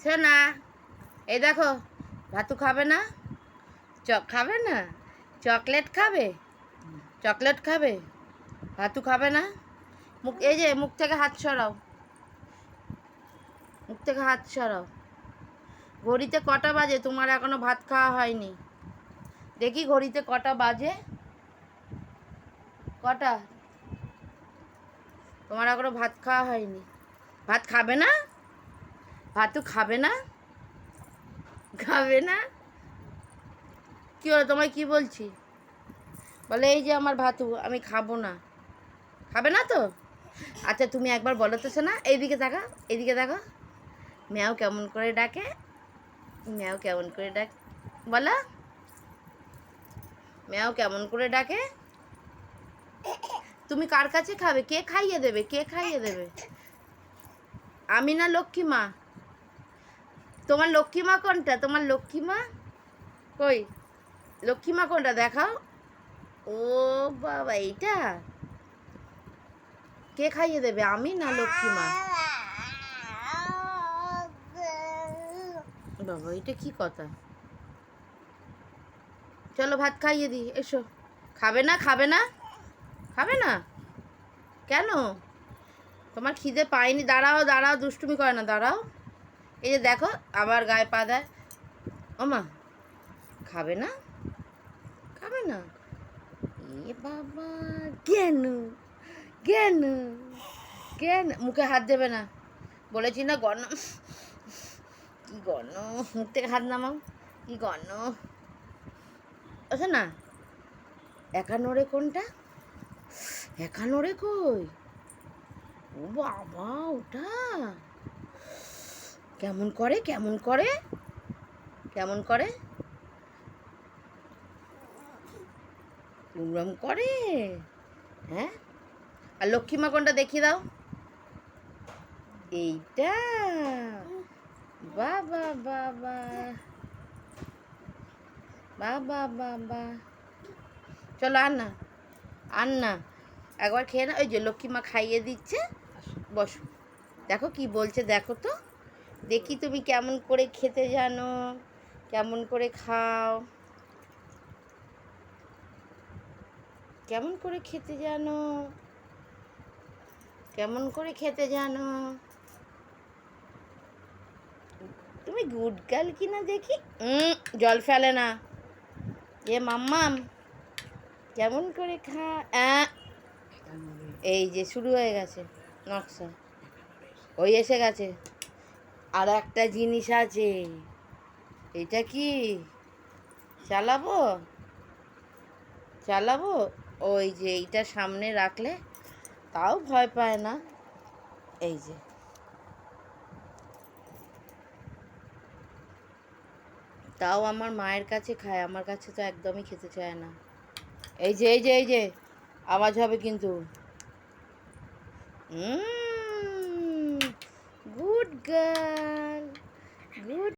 শোনা, এই দেখো, ভাতু খাবে না? খাবে না? চকলেট খাবে? চকলেট খাবে? ভাতু খাবে না? মুখ, এই যে মুখ থেকে হাত সরাও, মুখ থেকে হাত সরাও। ঘড়িতে কটা বাজে? তোমার এখনো ভাত খাওয়া হয়নি। দেখি ঘড়িতে কটা বাজে, কটা? তোমার এখনো ভাত খাওয়া হয়নি। ভাত খাবে না? ভাতু খাবে না? খাবে না? কী হলো, তোমায় কি বলছি? বলে এই যে আমার ভাতু, আমি খাবো না। খাবে না তো? আচ্ছা তুমি একবার বলো তো শোনা, এইদিকে দেখো, এইদিকে দেখো, ম্যাও কেমন করে ডাকে, ম্যাও কেমন করে ডাকে বলো, ম্যাও কেমন করে ডাকে। তুমি কার কাছে খাবে? কে খাইয়ে দেবে? কে খাইয়ে দেবে? আমি না লক্ষ্মী মা? তোমার লক্ষ্মী মা কোনটা? তোমার লক্ষ্মী মা কই? লক্ষ্মী মা কোনটা দেখাও। ও বাবা, এইটা কে খাইয়ে দেবে, আমি না লক্ষ্মী মা? বাবা, এটা কি কথা? চলো ভাত খাইয়ে দিই, এসো। খাবে না? খাবে না? খাবে না কেন? তোমার খিদে পায়নি? দাঁড়াও দাঁড়াও, দুষ্টুমি করে না, দাঁড়াও। এই যে দেখো, আবার গায়ে পা দেয়। ওমা, খাবে না? খাবে না? এ বাবা, কেন কেন কেন? মুখে হাত দেবে না বলেছি না? গণ, কি গণ, মুখ থেকে হাত নামাও। কি গণ, আচ্ছা না। একা নড়ে কোনটা? একা নড়ে কই? ও বাবা, ওটা কেমন করে, কেমন করে, কেমন করে? উড়ম করে, হ্যাঁ। আর লক্ষ্মীমা কোনটা দেখিয়ে দাও। এইটা, বাবা বাবা, বাবা বাবা। চলো আর না, আর না, একবার খেয়ে না। ওই যে লক্ষ্মীমা খাইয়ে দিচ্ছে, বসো। দেখো কি বলছে, দেখো তো, দেখি তুমি কেমন করে খেতে জানো, কেমন করে খাও, কেমন করে খেতে জানো, কেমন করে খেতে জানো। তুমি গুড গার্ল কিনা দেখি। জল ফেলে না। এ মাম্মাম, কেমন করে খা। এই যে শুরু হয়ে গেছে নকশা, ওই এসে গেছে। আর একটা জিনিস আছে, এটা কি চালাবো? চালাবো, ওই যে এইটা সামনে রাখলে তাও ভয় পায় না। এই যে, তাও আমার মায়ের কাছে খায়, আমার কাছে তো একদমই খেতে চায় না। এই যে এই যে এই যে, আওয়াজ হবে কিন্তু। Good girl, good.